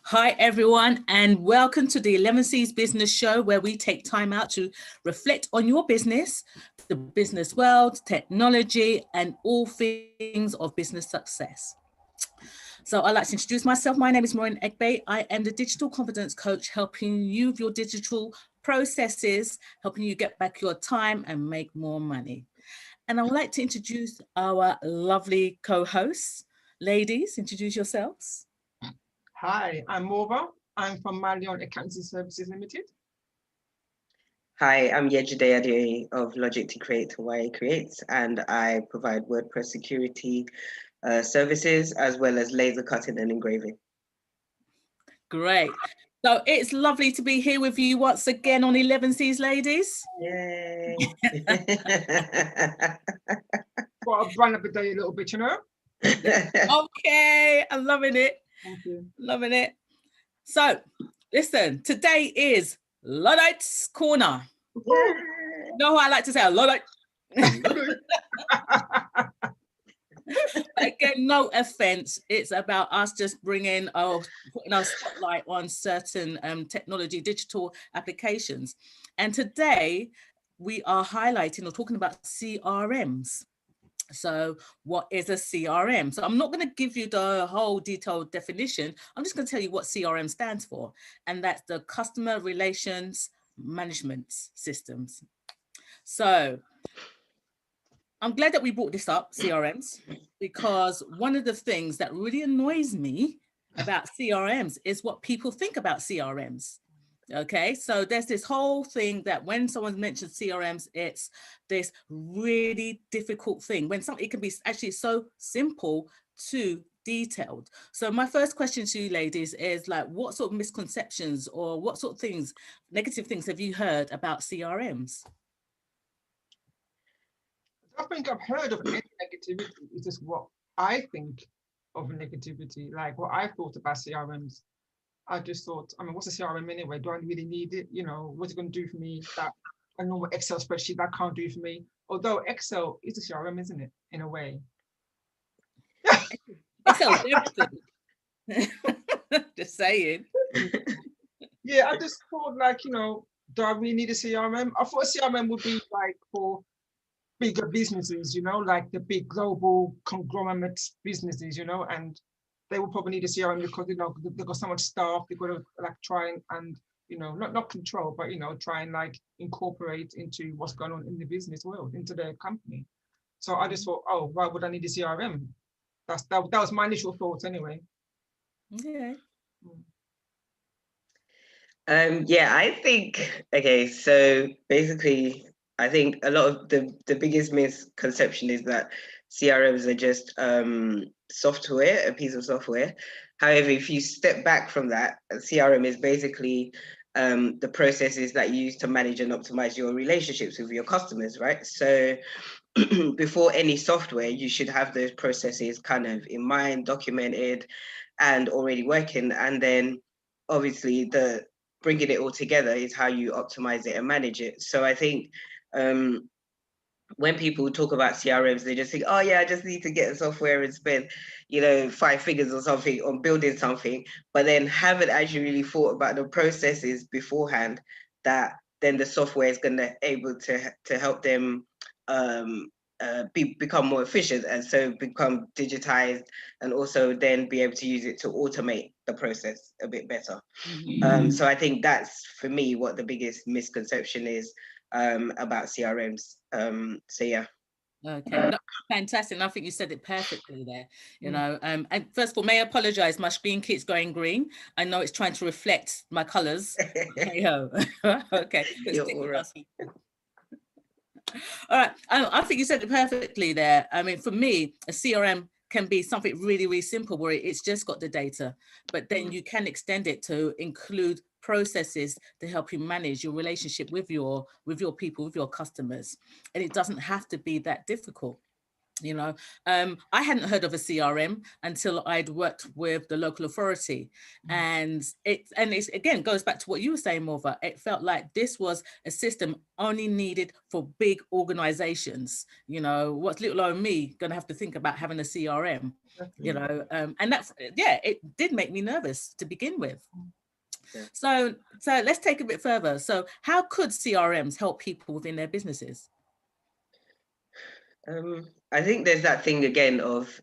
Hi, everyone, and welcome to the Elevenses Business Show, where we take time out to reflect on your business, the business world, technology, and all things of business success. So I'd like to introduce myself. My name is Maureen Egbe. I am the digital confidence coach, helping you with your digital processes, helping you get back your time and make more money. And I would like to introduce our lovely co-hosts. Ladies, introduce yourselves. Hi, I'm Mova. I'm from Malion Accounting Services Limited. Hi, I'm Yejide Adeyemi of Logic to Create to Why It Creates, and I provide WordPress security services as well as laser cutting and engraving. Great. So it's lovely to be here with you once again on 11Cs, ladies. Yay! Got to run up a day a little bit, you know? Okay, I'm loving it. Thank you. Loving it. So, listen, today is Luddite's Corner. Yeah. You know what I like to say? Luddite. Again, no offense. It's about us just putting our spotlight on certain technology, digital applications. And today we are highlighting or talking about CRMs. So what is a CRM? So I'm not going to give you the whole detailed definition. I'm just going to tell you what CRM stands for. And that's the Customer Relations Management Systems. So I'm glad that we brought this up, CRMs, because one of the things that really annoys me about CRMs is what people think about CRMs. Okay, so there's this whole thing that when someone mentions CRMs, it's this really difficult thing when something it can be actually so simple to detailed. So my first question to you ladies is like, what sort of misconceptions or what sort of things, negative things have you heard about CRMs? I don't think I've heard of any negativity. It's just what I think of negativity, like what I thought about CRMs. I just thought, I mean, what's a CRM anyway? Do I really need it? You know, what's it going to do for me that a normal Excel spreadsheet that can't do for me? Although Excel is a CRM, isn't it? In a way. Excel, everything. Just saying. Yeah, I just thought like, you know, do I really need a CRM? I thought a CRM would be like for bigger businesses, you know, like the big global conglomerate businesses, you know, and they will probably need a CRM because, you know, they've got so much staff, they've got to like try and you know, not control, but, you know, try and like incorporate into what's going on in the business world, into their company. So I just thought, oh, why would I need a CRM? That was my initial thoughts anyway. Yeah. Yeah, I think, okay, so basically, I think a lot of the biggest misconception is that CRMs are just software, a piece of software. However, if you step back from that, a CRM is basically the processes that you use to manage and optimize your relationships with your customers, right? So before any software, you should have those processes kind of in mind, documented, and already working. And then obviously the bringing it all together is how you optimize it and manage it. So I think when people talk about CRMs, they just think, oh yeah, I just need to get a software and spend, you know, 5 figures or something on building something, but then haven't actually really thought about the processes beforehand that then the software is going to able to help them become more efficient and so become digitized and also then be able to use it to automate the process a bit better. So I think that's for me what the biggest misconception is about CRMs. So yeah. Okay, no, fantastic. And I think you said it perfectly there. You know, and first of all, may I apologize? My screen keeps going green. I know it's trying to reflect my colors. Hey ho. Okay. You're all right. All right. I think you said it perfectly there. I mean, for me, a CRM can be something really, really simple where it's just got the data, but then you can extend it to include processes to help you manage your relationship with your people, with your customers. And it doesn't have to be that difficult. You know, I hadn't heard of a CRM until I'd worked with the local authority, and it's again goes back to what you were saying, Morva. It felt like this was a system only needed for big organizations. You know, what's little old me going to have to think about having a CRM? You know, and that's, yeah, it did make me nervous to begin with. Yeah. So let's take a bit further. So how could CRMs help people within their businesses? I think there's that thing again of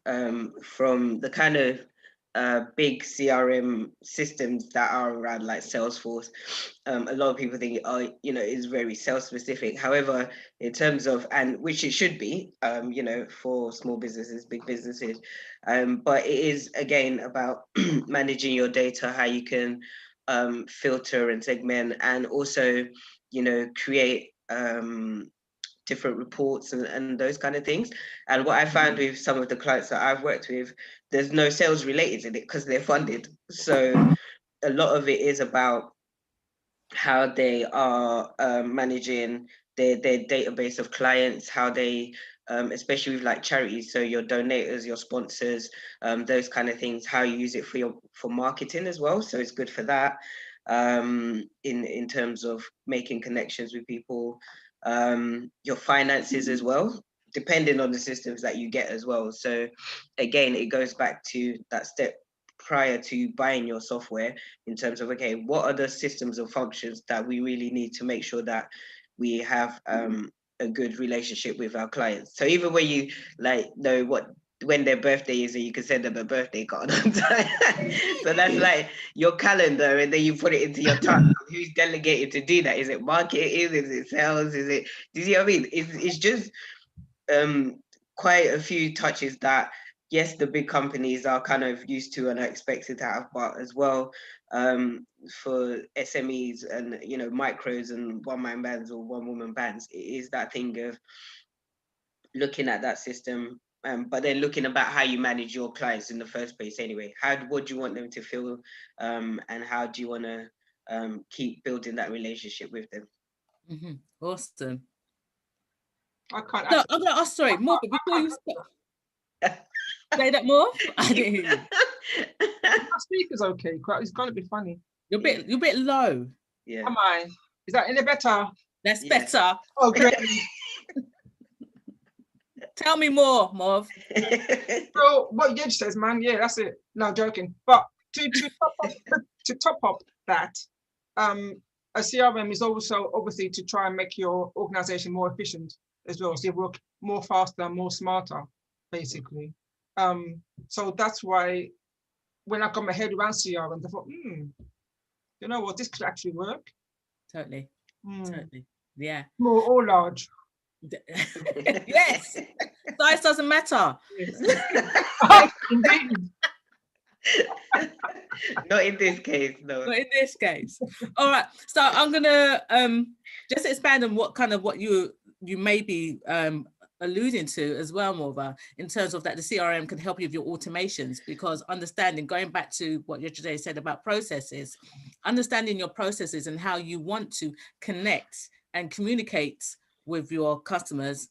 from the kind of big CRM systems that are around like Salesforce. A lot of people think, oh, you know, it's very self-specific. However, in terms of, and which it should be, you know, for small businesses, big businesses, but it is again about managing your data, how you can filter and segment, and also, you know, create different reports and those kind of things. And what I found with some of the clients that I've worked with, there's no sales related in it because they're funded. So a lot of it is about how they are managing their database of clients, how they, especially with like charities, so your donators, your sponsors, those kind of things, how you use it for marketing as well. So it's good for that, in terms of making connections with people, your finances as well, depending on the systems that you get as well. So again, it goes back to that step prior to buying your software, in terms of, okay, what are the systems and functions that we really need to make sure that we have a good relationship with our clients. So even when you like know when their birthday is, and you can send them a birthday card on time. So that's like your calendar, and then you put it into your task. Who's delegated to do that? Is it marketing? Is it sales? Is it, do you see what I mean? It's just quite a few touches that, yes, the big companies are kind of used to and are expected to have, but as well, for SMEs and, you know, micros and one-man bands or one-woman bands, it is that thing of looking at that system, but then looking about how you manage your clients in the first place anyway. What do you want them to feel, and how do you want to keep building that relationship with them? Awesome. I can't. No, I'm gonna ask, sorry, more, but before you say that more, I didn't hear you. My speaker's okay. It's gonna be funny. You're a bit low. Yeah. Am I? Is that any better? That's Yeah. better. Oh, great. Tell me more, Mauve. So what Yej says, man, yeah, that's it. No, joking. But to top up that, a CRM is also obviously to try and make your organization more efficient as well. So you work more faster, more smarter, basically. So that's why when I got my head around CRM, I thought, you know what, this could actually work. Totally. Totally. Yeah. Small or large. Yes. Size doesn't matter. Indeed. Not in this case, no. Not in this case. All right. So I'm gonna just expand on what you may be alluding to as well, Morva, in terms of that the CRM can help you with your automations, because understanding, going back to what yesterday said about processes, understanding your processes and how you want to connect and communicate with your customers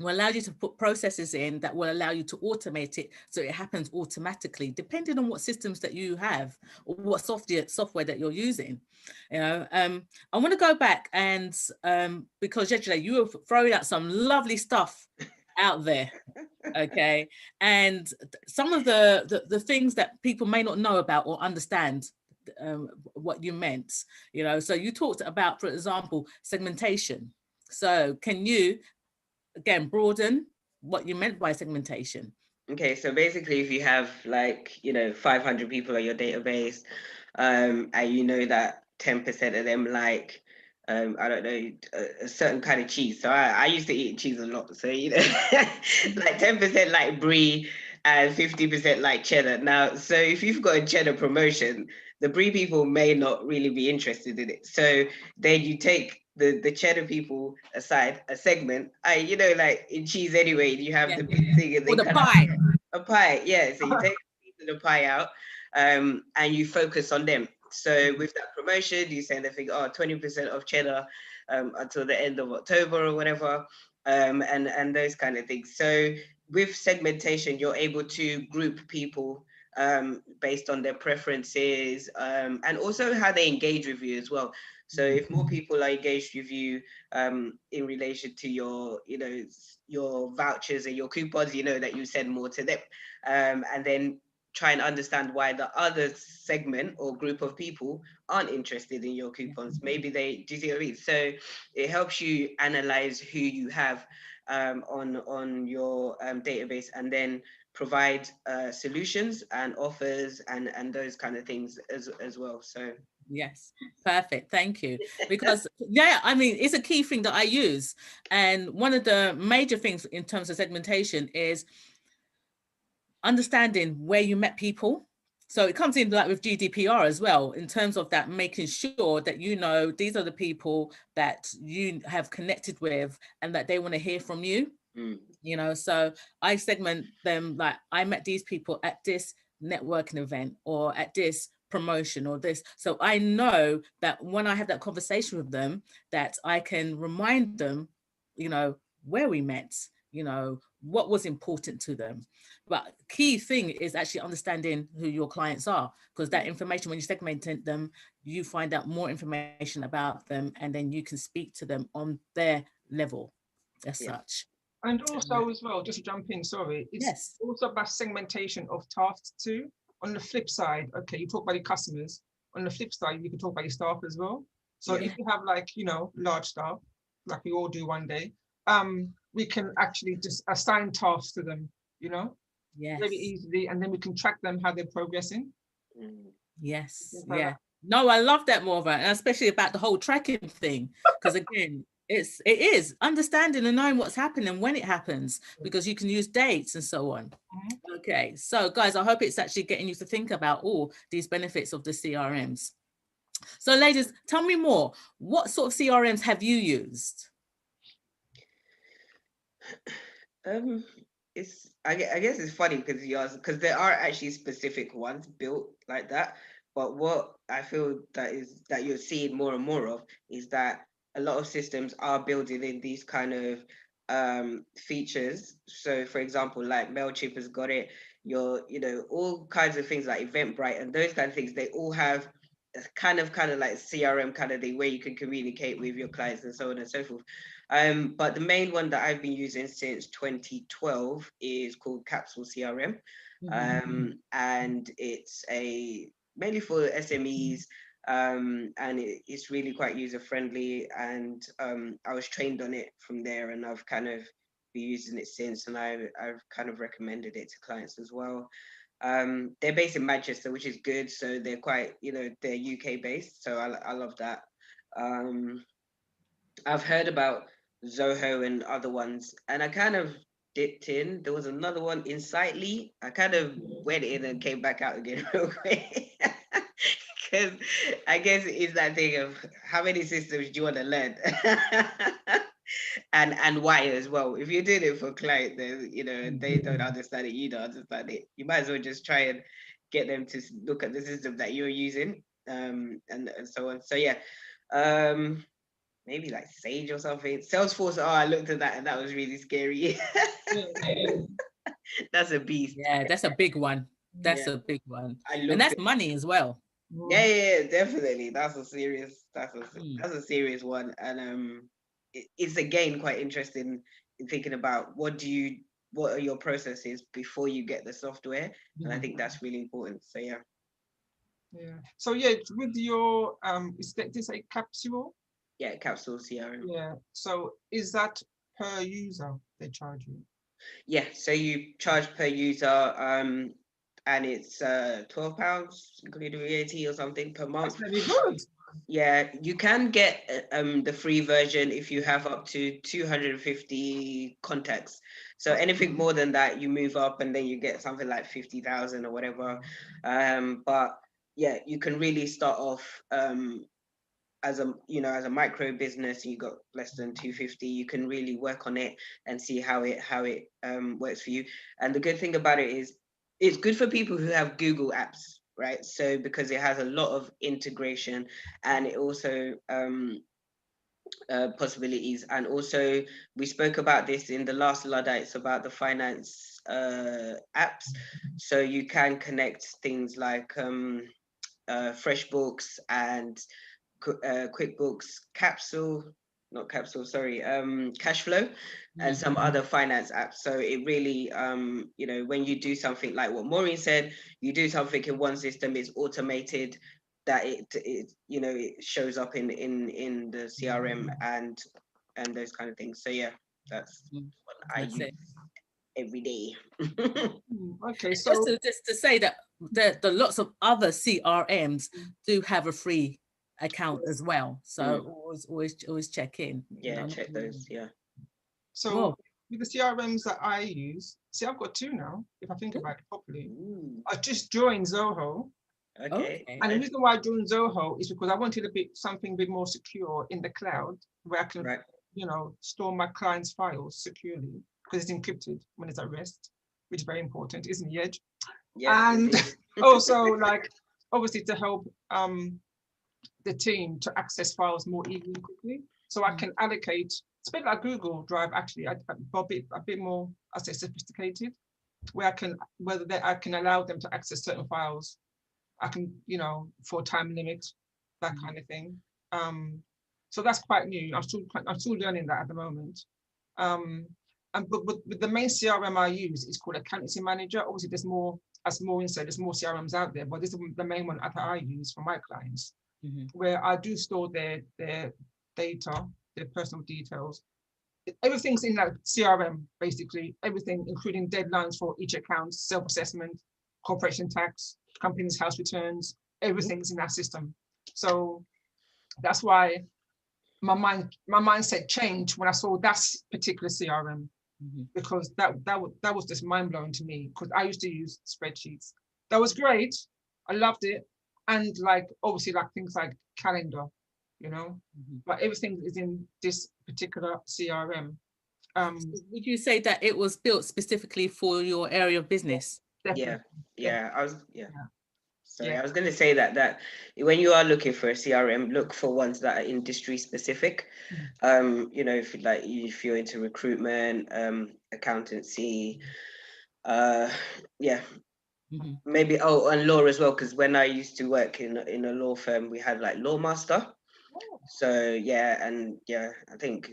will allow you to put processes in that will allow you to automate it so it happens automatically, depending on what systems that you have or what software that you're using. You know, I want to go back and because yesterday you were throwing out some lovely stuff out there, okay, and some of the things that people may not know about or understand what you meant, you know. So you talked about, for example, segmentation. So can you again broaden what you meant by segmentation? Okay, so basically if you have like, you know, 500 people on your database, and you know that 10% of them like, I don't know, a certain kind of cheese. So I used to eat cheese a lot. So, you know, like 10% like brie and 50% like cheddar. Now, so if you've got a cheddar promotion, the brie people may not really be interested in it. So then you take the cheddar people aside, a segment. You know, like in cheese anyway, you have the big thing and or the pie. A pie, yeah. So you take a piece of the pie out, and you focus on them. So with that promotion, you say anything, 20% of cheddar until the end of October or whatever, and those kind of things. So with segmentation, you're able to group people based on their preferences, and also how they engage with you as well. So if more people are engaged with you in relation to your, your vouchers and your coupons, that you send more to them, and then try and understand why the other segment or group of people aren't interested in your coupons. Maybe do you see what I mean? So it helps you analyze who you have on your database, and then provide solutions and offers and those kind of things as well. So yes, perfect, thank you. Because yeah, I mean, it's a key thing that I use, and one of the major things in terms of segmentation is understanding where you met people. So it comes in like with GDPR as well, in terms of that, making sure that these are the people that you have connected with and that they want to hear from you. So I segment them like, I met these people at this networking event or at this promotion or this. So I know that when I have that conversation with them, that I can remind them, where we met, what was important to them. But key thing is actually understanding who your clients are, because that information, when you segment them, you find out more information about them, and then you can speak to them on their level as such. And also as well, just to jump in, sorry, it's also about segmentation of tasks too. On the flip side, okay, you talk about your customers. On the flip side, you can talk about your staff as well. So if you have like, large staff, like we all do one day, we can actually just assign tasks to them, very easily, and then we can track them how they're progressing. Yes, yeah. No, I love that, Morva, and especially about the whole tracking thing, because again, it is understanding and knowing what's happening when it happens, because you can use dates and so on. Okay, so guys, I hope it's actually getting you to think about all these benefits of the CRMs. So ladies, tell me more. What sort of CRMs have you used? I guess it's funny because there are actually specific ones built like that. But what I feel that you're seeing more and more of is that a lot of systems are building in these kind of features. So for example, like MailChimp has got it, all kinds of things like Eventbrite and those kind of things, they all have kind of like CRM kind of thing where you can communicate with your clients and so on and so forth. But the main one that I've been using since 2012 is called Capsule CRM. And it's mainly for SMEs, and it's really quite user friendly. And I was trained on it from there, and I've kind of been using it since, and I've kind of recommended it to clients as well. They're based in Manchester, which is good. So they're quite, they're UK based. So I love that. I've heard about Zoho and other ones, and I kind of dipped in. There was another one, Insightly. I kind of went in and came back out again real quick. Because I guess it's that thing of how many systems do you want to learn? and why as well. If you're doing it for client, then they don't understand it, you don't understand it. You might as well just try and get them to look at the system that you're using, and so on. So yeah, maybe like Sage or something. Salesforce. Oh, I looked at that and that was really scary. That's a beast. Yeah, that's a big one. That's a big one, and that's money as well. Yeah, definitely. That's a serious one, and it's again quite interesting in thinking about what are your processes before you get the software, and I think that's really important. So yeah. So yeah, with your is that this a capsule? Yeah, Capsule CRM. Yeah. So is that per user they charge you? Yeah. So you charge per user, and it's £12, including VAT or something per month. That's very good. Yeah, you can get the free version if you have up to 250 contacts. So anything more than that, you move up, and then you get something like 50,000 or whatever. But yeah, you can really start off as a micro business. You got less than 250. You can really work on it and see how it works for you. And the good thing about it is it's good for people who have Google apps, right? So because it has a lot of integration, and it also possibilities. And also we spoke about this in the last Luddites about the finance apps. So you can connect things like FreshBooks and QuickBooks Cashflow, and some other finance apps. So it really, you know, when you do something like what Maureen said, you do something in one system, it's automated, that it you know, it shows up in the CRM and those kind of things. So yeah, that's what I use every day. Okay, so just to say that the lots of other CRMs do have a free account as well, so always check in. Yeah, check those. Yeah. So with the CRMs that I use, see, I've got 2 now. If I think about it properly, I just joined Zoho. Okay. And the reason why I joined Zoho is because I wanted something a bit more secure in the cloud, where I can, you know, store my clients' files securely, because it's encrypted when it's at rest, which is very important, isn't it, Edge? Yeah. And also, like, obviously to help the team to access files more easily and quickly, so I can allocate. It's a bit like Google Drive, actually, but a bit more, I say, sophisticated, where I can allow them to access certain files. I can, you know, for time limit, that kind of thing. So that's quite new. I'm still learning that at the moment. But the main CRM I use is called Accountancy Manager. Obviously, there's more, as Maureen said, there's more CRMs out there, but this is the main one that I use for my clients, where I do store their data, their personal details. Everything's in that CRM, basically, everything, including deadlines for each account, self-assessment, corporation tax, company's house returns, everything's in that system. So that's why my mindset changed when I saw that particular CRM, because that was just mind-blowing to me, because I used to use spreadsheets. That was great. I loved it. And like, obviously, like things like calendar, you know, but everything is in this particular CRM. Would you say that it was built specifically for your area of business? Yeah. I was going to say that when you are looking for a CRM, look for ones that are industry specific. You know, if you're into recruitment, accountancy, maybe and law as well, because when I used to work in a law firm, we had like Lawmaster. So I think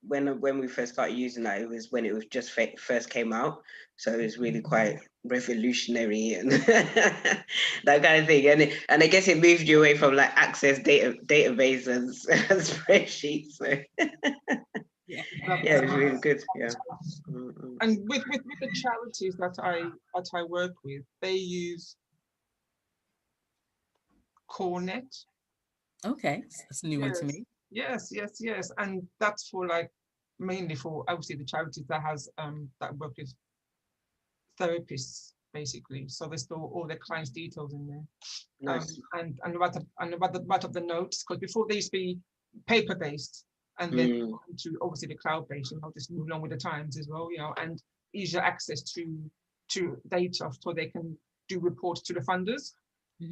when we first started using that, it was when it was just first came out, so it was really quite revolutionary and that kind of thing, and I guess it moved you away from like access database and spreadsheets. So it was really good. And with the charities that I work with, they use CoreNet. Okay, that's a new one to me. Yes, and that's for like mainly for obviously the charities that has that work with therapists, basically. So they store all their clients' details in there. Nice. And write up the notes, because before they used to be paper based, and then to obviously the cloud based, you know, just move along with the times as well, you know, and easier access to data, so they can do reports to the funders.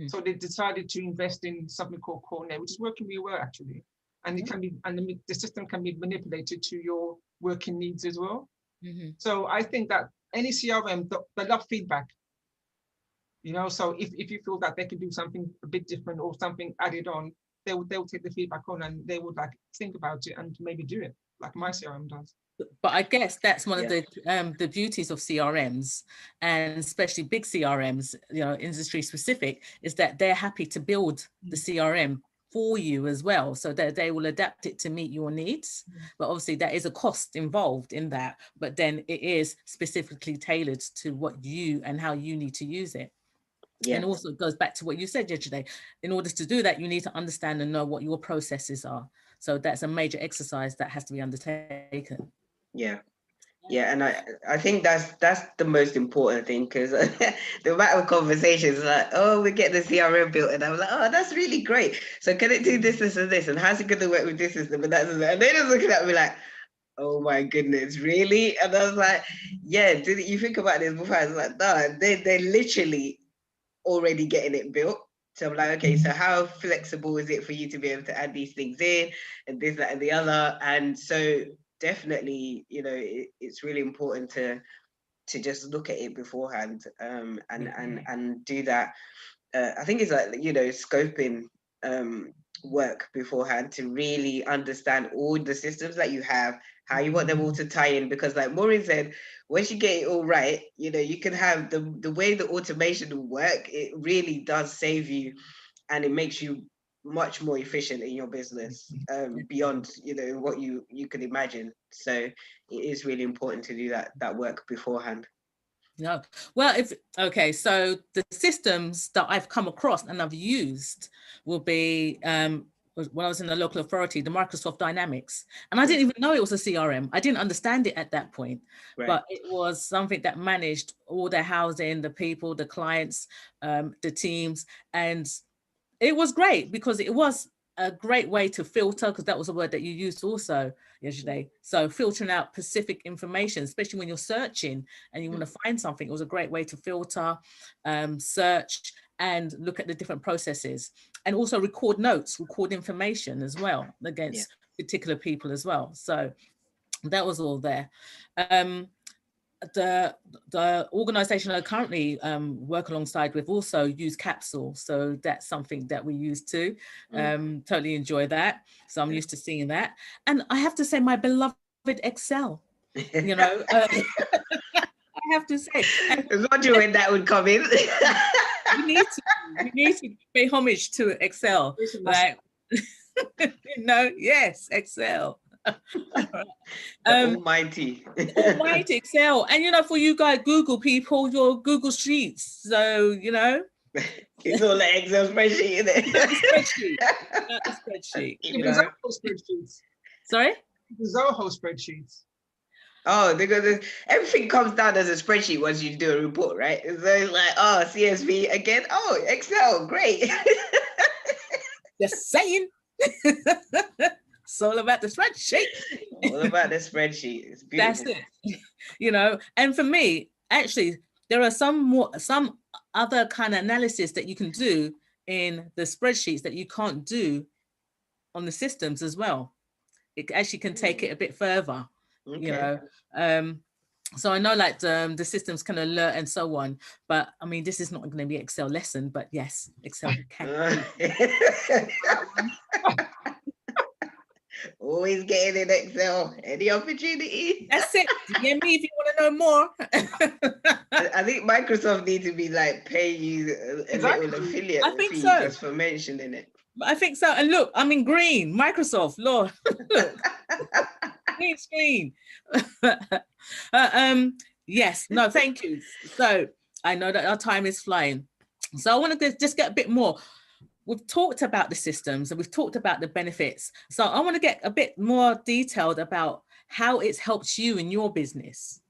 So they decided to invest in something called CoreNet, which is working really well actually, and it can be, and the system can be manipulated to your working needs as well. So I think that any CRM, they love feedback. You know, so if you feel that they can do something a bit different or something added on, they'll take the feedback on, and they would like think about it and maybe do it like my CRM does. But I guess that's one of the beauties of CRMs, and especially big CRMs, you know, industry specific, is that they're happy to build the CRM for you as well, so that they will adapt it to meet your needs. But obviously that is a cost involved in that, but then it is specifically tailored to what you and how you need to use it. And also it goes back to what you said yesterday. In order to do that, you need to understand and know what your processes are. So that's a major exercise that has to be undertaken. And I think that's the most important thing, because the amount of conversations like, oh, we get the CRM built, and I'm like, oh, that's really great. So can it do this, this, and this? And how's it going to work with this system? And that's, and they're just looking at me like, oh my goodness, really? And I was like, yeah, did you think about this before? I was like, no, they're literally already getting it built. So I'm like, okay, so how flexible is it for you to be able to add these things in and this, that, and the other? And so definitely, you know, it's really important to just look at it beforehand, and do that. I think it's like, you know, scoping work beforehand to really understand all the systems that you have, how you want them all to tie in, because like Maureen said, once you get it all right, you know, you can have the way the automation will work. It really does save you, and it makes you much more efficient in your business, beyond, you know, what you could imagine. So it is really important to do that work beforehand. No, well, so the systems that I've come across and I've used will be when I was in the local authority, the Microsoft Dynamics, and I didn't even know it was a CRM. I didn't understand it at that point, but it was something that managed all the housing, the people, the clients, the teams, and it was great because it was a great way to filter, because that was a word that you used also yesterday. So filtering out specific information, especially when you're searching and you want to find something, it was a great way to filter, search, and look at the different processes, and also record notes, record information as well against particular people as well. So that was all there. The organization I currently work alongside with also use Capsule, so that's something that we use too. Totally enjoy that, so I'm used to seeing that. And I have to say, my beloved Excel, you know, I have to say, I was wondering when that would come in. we need to pay homage to Excel, like you know, yes, Excel. Almighty Excel. And you know, for you guys Google people, your Google Sheets, so you know, it's all an Excel spreadsheet, isn't it? Spreadsheet. You know? Spreadsheets. Sorry, the Zoho spreadsheets. Oh, because everything comes down as a spreadsheet once you do a report, right? So it's like, oh, CSV again. Oh, Excel, great. Just saying. It's all about the spreadsheet. All about the spreadsheet. It's beautiful. That's it. You know, and for me, actually, there are some other kind of analysis that you can do in the spreadsheets that you can't do on the systems as well. It actually can take it a bit further, you know. So I know like the systems can alert and so on, but I mean, this is not going to be Excel lesson, but yes, Excel can. Always getting in Excel, any opportunity. That's it. DM me if you want to know more. I think Microsoft needs to be like paying you a little affiliate fee just for mentioning it. I think so. And look, I'm in green. Microsoft, Lord. Look. Green screen. Yes, no, thank you. So I know that our time is flying. So I want to just get a bit more. We've talked about the systems and we've talked about the benefits. So I want to get a bit more detailed about how it's helped you in your business.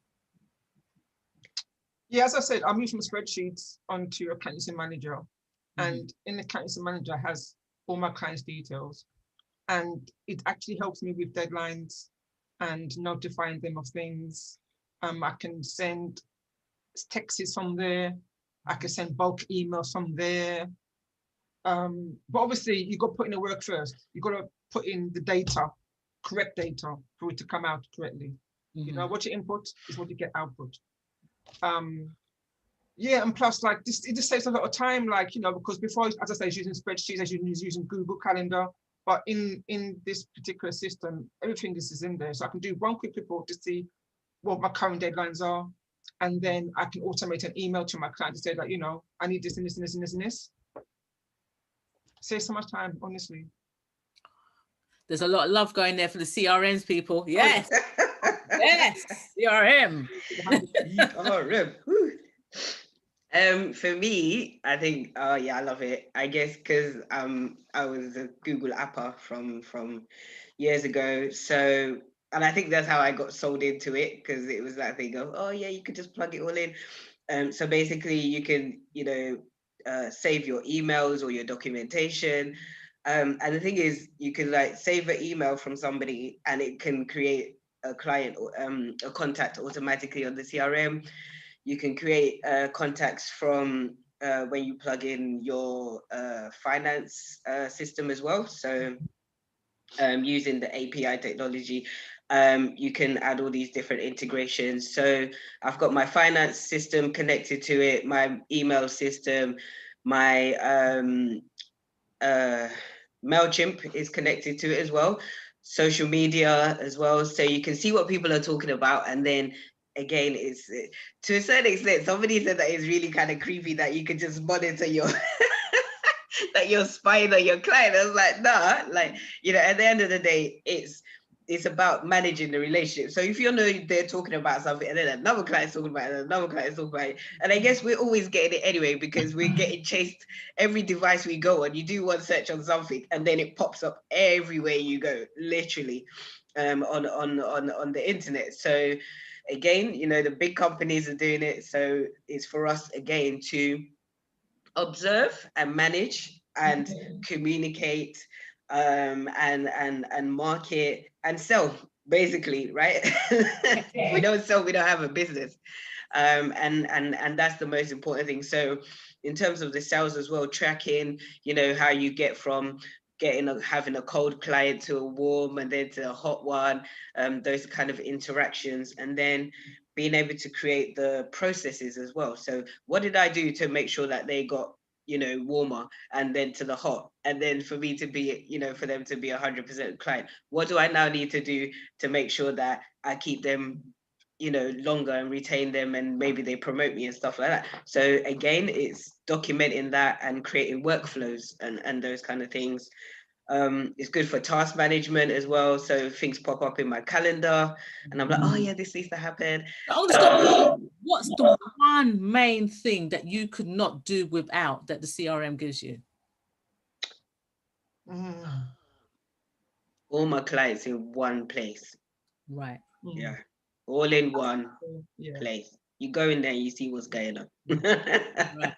Yeah, as I said, I'm using spreadsheets onto a Accountancy Manager. And in the Accountancy Manager has all my clients' details. And it actually helps me with deadlines and notifying them of things. I can send texts from there. I can send bulk emails from there. But obviously, you got to put in the work first. You got to put in the data, correct data, for it to come out correctly. You know, what you input is what you get output. Yeah, and plus, like this, it just saves a lot of time. Like, you know, because before, as I say, I was using spreadsheets, I was using Google Calendar. But in this particular system, everything is in there. So I can do one quick report to see what my current deadlines are, and then I can automate an email to my client to say that, you know, I need this and this and this and this and this. Saves so much time, honestly. There's a lot of love going there for the CRMs, people. Yes. Yes, CRM. For me, I think, yeah, I love it. I guess because I was a Google apper from years ago. So, and I think that's how I got sold into it, because it was that thing of, oh yeah, you could just plug it all in. So basically you can, you know, save your emails or your documentation. And the thing is, you can like save an email from somebody and it can create a client, a contact automatically on the CRM. You can create contacts from when you plug in your finance system as well. So using the API technology, you can add all these different integrations. So I've got my finance system connected to it, my email system, my MailChimp is connected to it as well, social media as well. So you can see what people are talking about. And then again, it's to a certain extent, somebody said that it's really kind of creepy that you could just monitor your that you're spying on your client. I was like, nah, like, you know, at the end of the day, it's about managing the relationship. So if you know they're talking about something and then another client's talking about it, and another client's talking about it, and I guess we're always getting it anyway because we're getting chased every device we go on. You do one search on something and then it pops up everywhere you go, literally, on the internet. So again, you know, the big companies are doing it. So it's for us again to observe and manage and communicate, and market and sell, basically, right? If we don't sell, we don't have a business. And that's the most important thing. So in terms of the sales as well, tracking, you know, how you get from having a cold client to a warm and then to a hot one, those kind of interactions, and then being able to create the processes as well. So what did I do to make sure that they got, you know, warmer and then to the hot, and then for me to be, you know, for them to be 100% client? What do I now need to do to make sure that I keep them, you know, longer and retain them, and maybe they promote me and stuff like that? So again, it's documenting that and creating workflows and those kind of things. It's good for task management as well. So things pop up in my calendar and I'm like, oh yeah, this needs to happen. What's the one main thing that you could not do without that the CRM gives you? All my clients in one place. Right. Yeah. All in one place. You go in there and you see what's going on. Right.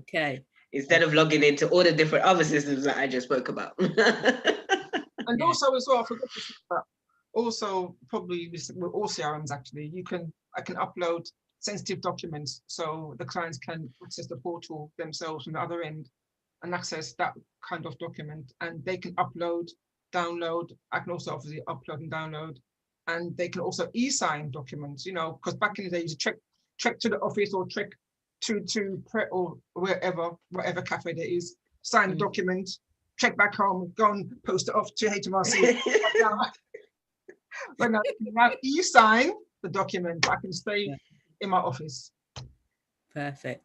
Okay. Instead of logging into all the different other systems that I just spoke about. And also as well, I forgot to say that. Also, probably with all CRMs actually, I can upload sensitive documents so the clients can access the portal themselves from the other end and access that kind of document, and they can upload, download. I can also obviously upload and download, and they can also e-sign documents, you know, because back in the day you trek to the office or trek to prep or whatever cafe there is, sign the document, check back home, go and post it off to HMRC. But now e-sign the document, I can stay in my office. Perfect.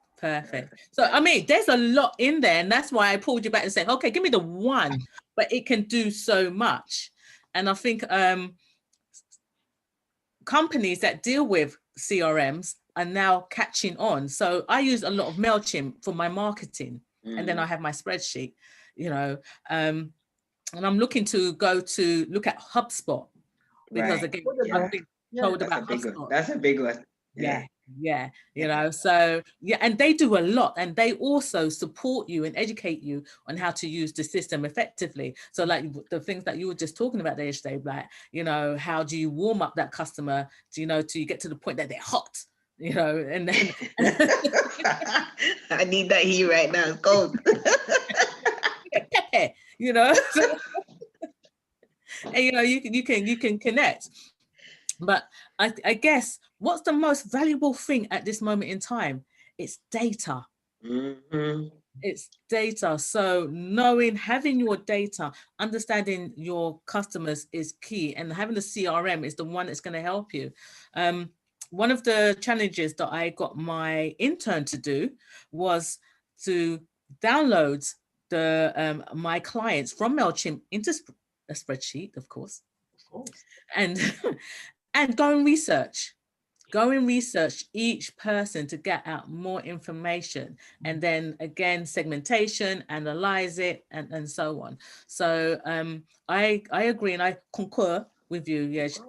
So I mean, there's a lot in there, and that's why I pulled you back and said, okay, give me the one, but it can do so much. And I think companies that deal with CRMs are now catching on. So I use a lot of MailChimp for my marketing, and then I have my spreadsheet, you know, and I'm looking to look at HubSpot, because again, I've been told about HubSpot. That's a big one. Yeah, you know, so yeah, and they do a lot, and they also support you and educate you on how to use the system effectively. So like the things that you were just talking about there yesterday, like, you know, how do you warm up that customer, you know, till you get to the point that they're hot, you know, and then I need that heat right now, it's cold. Pepe, you know. And you know, you can connect. But I guess what's the most valuable thing at this moment in time? It's data. It's data. So having your data, understanding your customers is key, and having the CRM is the one that's going to help you. One of the challenges that I got my intern to do was to download my clients from MailChimp into a spreadsheet, of course. And go and research each person to get out more information, and then again segmentation, analyze it, and so on. So I agree, and I concur with you, yes,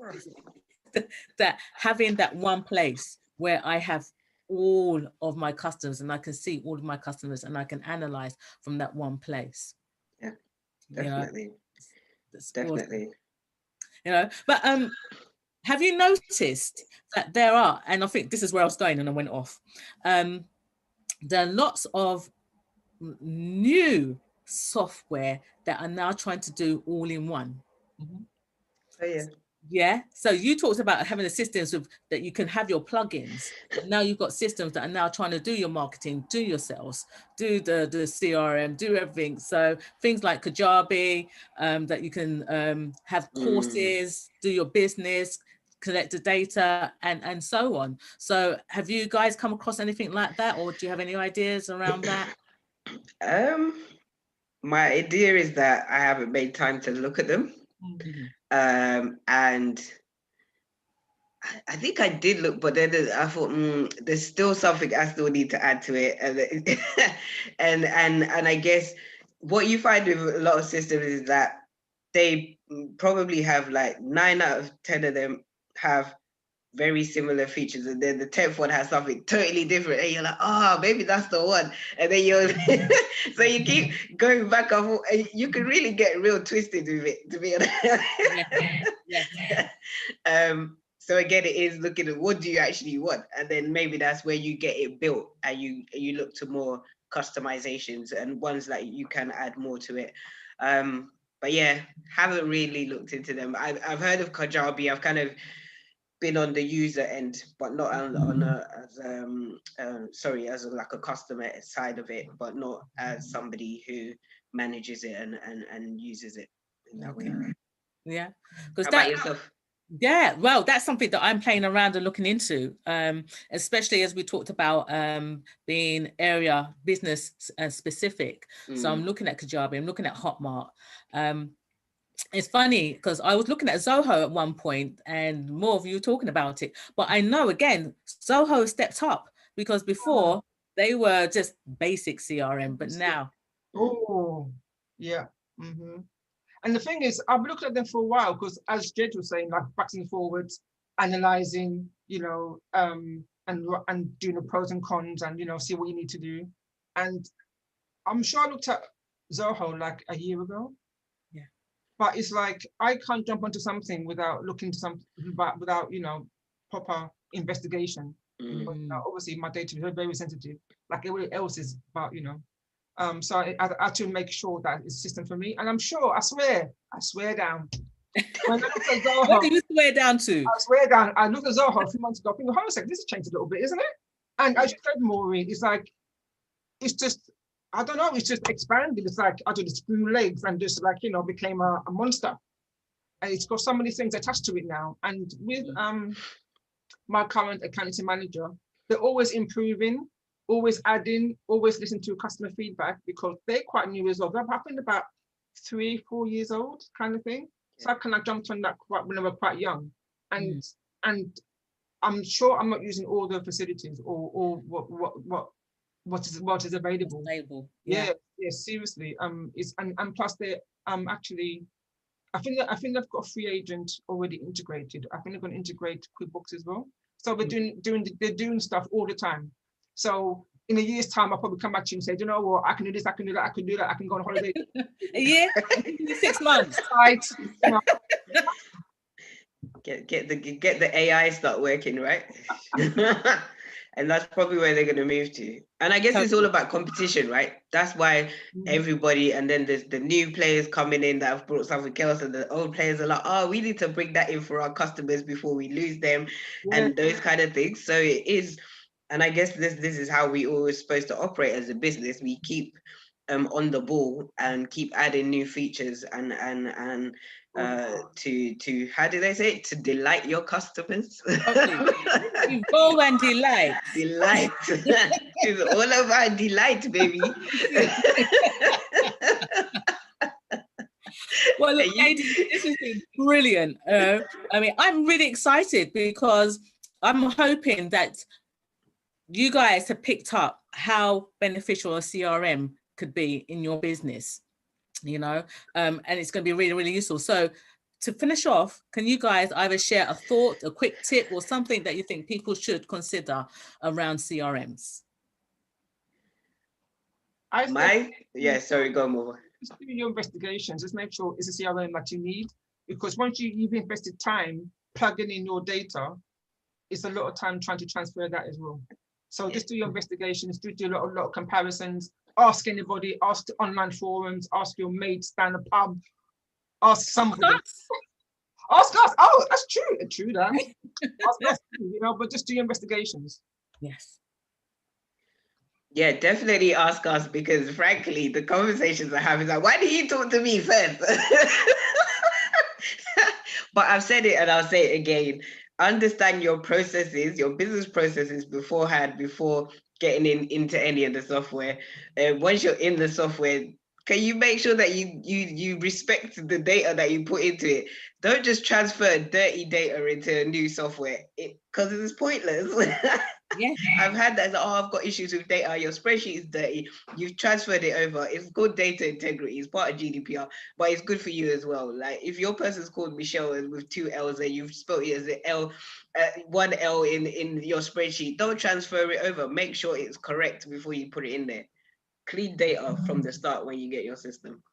that having that one place where I have all of my customers and I can see all of my customers and I can analyze from that one place. Yeah, definitely. You know, definitely. You know, but have you noticed that there are, and I think this is where I was going and I went off, there are lots of new software that are now trying to do all in one. Mhm. Oh yeah. Yeah. So you talked about having the systems with that you can have your plugins, but now you've got systems that are now trying to do your marketing, do your sales, do the CRM, do everything. So things like Kajabi, that you can have courses, do your business, collect the data, and so on. So have you guys come across anything like that, or do you have any ideas around that? My idea is that I haven't made time to look at them. Mhm. And I think I did look, but then I thought there's still something I still need to add to it, and I guess what you find with a lot of systems is that they probably have like 9 out of 10 of them have very similar features, and then the 10th one has something totally different, and you're like, oh, maybe that's the one, and then you're so you keep going back and you can really get real twisted with it, to be honest. Yeah. So again, it is looking at what do you actually want, and then maybe that's where you get it built, and you look to more customizations and ones that you can add more to it. But yeah, haven't really looked into them. I've heard of Kajabi. I've kind of been on the user end, but not on as like a customer side of it, but not as somebody who manages it and uses it in that way. Yeah, How because about yourself? Yeah, well, that's something that I'm playing around and looking into, especially as we talked about being area business specific. So I'm looking at Kajabi, I'm looking at Hotmart. It's funny because I was looking at Zoho at one point, and more of you talking about it. But I know, again, Zoho stepped up, because before they were just basic CRM, but now. Oh, yeah. Mm-hmm. And the thing is, I've looked at them for a while because, as Jed was saying, like backwards and forwards, analyzing, and doing the pros and cons, and see what you need to do. And I'm sure I looked at Zoho like a year ago. Yeah. But it's like I can't jump onto something without looking to without proper investigation. But, obviously, my data is very, very sensitive, like everybody else is. But so I had to make sure that it's a system for me. And I'm sure, I swear down. When I looked at Zoho, What do you swear down to? I swear down, I looked at Zoho a few months ago, I think, hold on a second, this has changed a little bit, isn't it? And as you said, Maureen, it's like, it's just, I don't know, it's just expanded. It's like, I don't know, it grew legs and just like, became a monster. And it's got so many things attached to it now. And with my current accounting manager, they're always improving, always adding, always listen to customer feedback, because they're quite new as well. They're probably about 3-4 years old, kind of thing. So I kind of jumped on that when they were quite young, and I'm sure I'm not using all the facilities or what is available. Yeah, seriously. And plus they actually, I think they've got a free agent already integrated. I think they're going to integrate QuickBooks as well. So they're doing stuff all the time. So in a year's time, I'll probably come back to you and say, you know what, I can do this, I can do that, I can do that, I can go on holiday. A year? 6 months. Right. Get the AI start working, right? And that's probably where they're going to move to. And I guess it's all about competition, right? That's why everybody, and then there's the new players coming in that have brought something else, and the old players are like, oh, we need to bring that in for our customers before we lose them, and those kind of things. So it is, and I guess this is how we always supposed to operate as a business. We keep on the ball and keep adding new features and to how do they say it? To delight your customers. Evolve and delight. Delight. It's all about delight, baby. Well, look, ladies, this has been brilliant. I mean, I'm really excited because I'm hoping that you guys have picked up how beneficial a CRM could be in your business, and it's going to be really, really useful. So to finish off, can you guys either share a thought, a quick tip, or something that you think people should consider around CRMs? Sorry, go more. Just do your investigations. Just make sure it's a CRM that you need, because once you've invested time plugging in your data, it's a lot of time trying to transfer that as well. So just do your investigations, do a lot of comparisons, ask anybody, ask the online forums, ask your mates down the pub, ask somebody. Ask us. Oh, that's true. True that. Ask us, but just do your investigations. Yes. Yeah, definitely ask us, because frankly, the conversations I have is like, why did you talk to me first? But I've said it and I'll say it again. Understand your processes, your business processes beforehand, before getting into any of the software. Once you're in the software, can you make sure that you respect the data that you put into it? Don't just transfer dirty data into a new software, because it's pointless. Yeah. I've had that. I've got issues with data. Your spreadsheet is dirty. You've transferred it over. It's good data integrity. It's part of GDPR, but it's good for you as well. Like if your person's called Michelle with 2 L's and you've spelled it as an L, 1 L in your spreadsheet, don't transfer it over. Make sure it's correct before you put it in there. Clean data from the start when you get your system.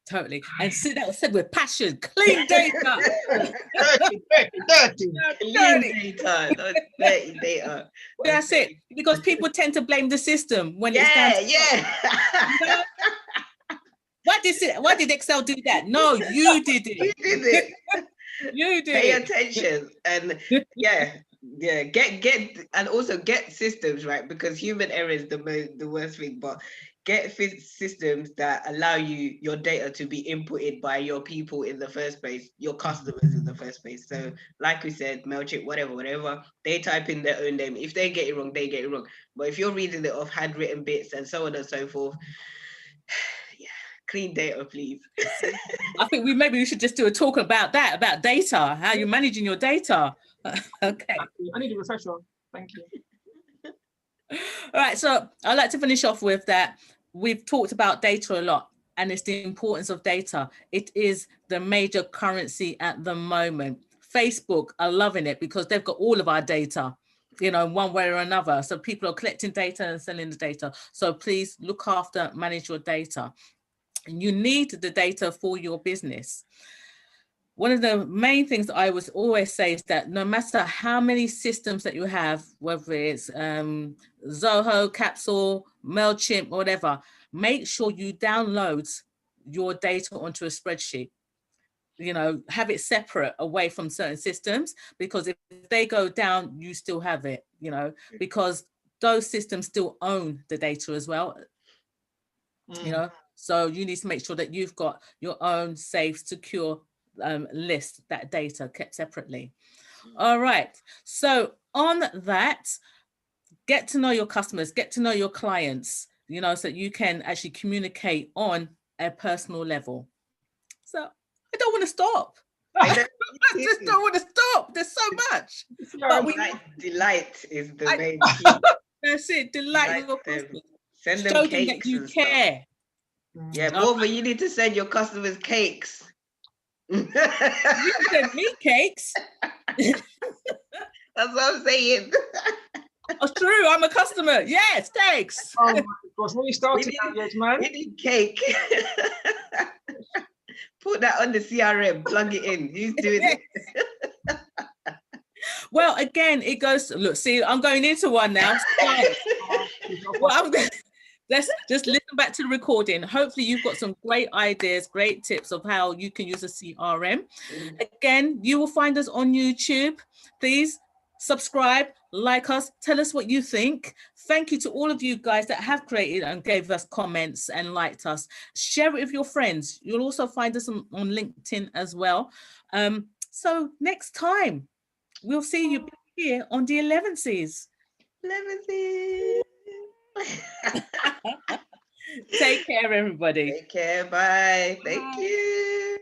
Totally. And see, that was said with passion. Clean data. dirty. Clean data, not dirty data. That's it. Because people tend to blame the system when it's down to Why did Excel do that? No, you did it. You did it. You did Pay it. attention and get and also get systems right, because human error is the worst thing, but get systems that allow your data to be inputted by your people in the first place, your customers in the first place. So like we said, MailChimp, whatever, they type in their own name. If they get it wrong, they get it wrong. But if you're reading it off handwritten bits and so on and so forth, clean data, please. I think maybe we should just do a talk about that, about data, how you're managing your data. Okay. I need a refresher. Thank you. All right, so I'd like to finish off with that. We've talked about data a lot, and it's the importance of data. It is the major currency at the moment. Facebook are loving it because they've got all of our data, in one way or another. So people are collecting data and selling the data. So please look after, manage your data. And you need the data for your business. One of the main things I would always say is that no matter how many systems that you have, whether it's Zoho, Capsule, MailChimp, whatever, make sure you download your data onto a spreadsheet. Have it separate away from certain systems, because if they go down, you still have it, because those systems still own the data as well, So you need to make sure that you've got your own safe, secure list, that data kept separately. All right. So on that, get to know your customers, get to know your clients, so that you can actually communicate on a personal level. So I don't want to stop. I just don't want to stop. There's so much. But delight is the main key. That's it. Delight your customers. Send them Show cakes them that you and care. Stuff. Yeah, Morva, you need to send your customers cakes. You send me cakes. That's what I'm saying. Oh, true. I'm a customer. Yes, thanks. Oh my gosh, what are you starting out yet, man? We need cake. Put that on the CRM, plug it in. Who's doing it? Well, again, it goes, look, see, I'm going into one now. Let's just listen back to the recording. Hopefully you've got some great ideas, great tips of how you can use a CRM. Again, you will find us on YouTube. Please subscribe, like us, tell us what you think. Thank you to all of you guys that have created and gave us comments and liked us. Share it with your friends. You'll also find us on LinkedIn as well. So next time, we'll see you here on the Elevenses. Take care, everybody. Take care. Bye. Thank you.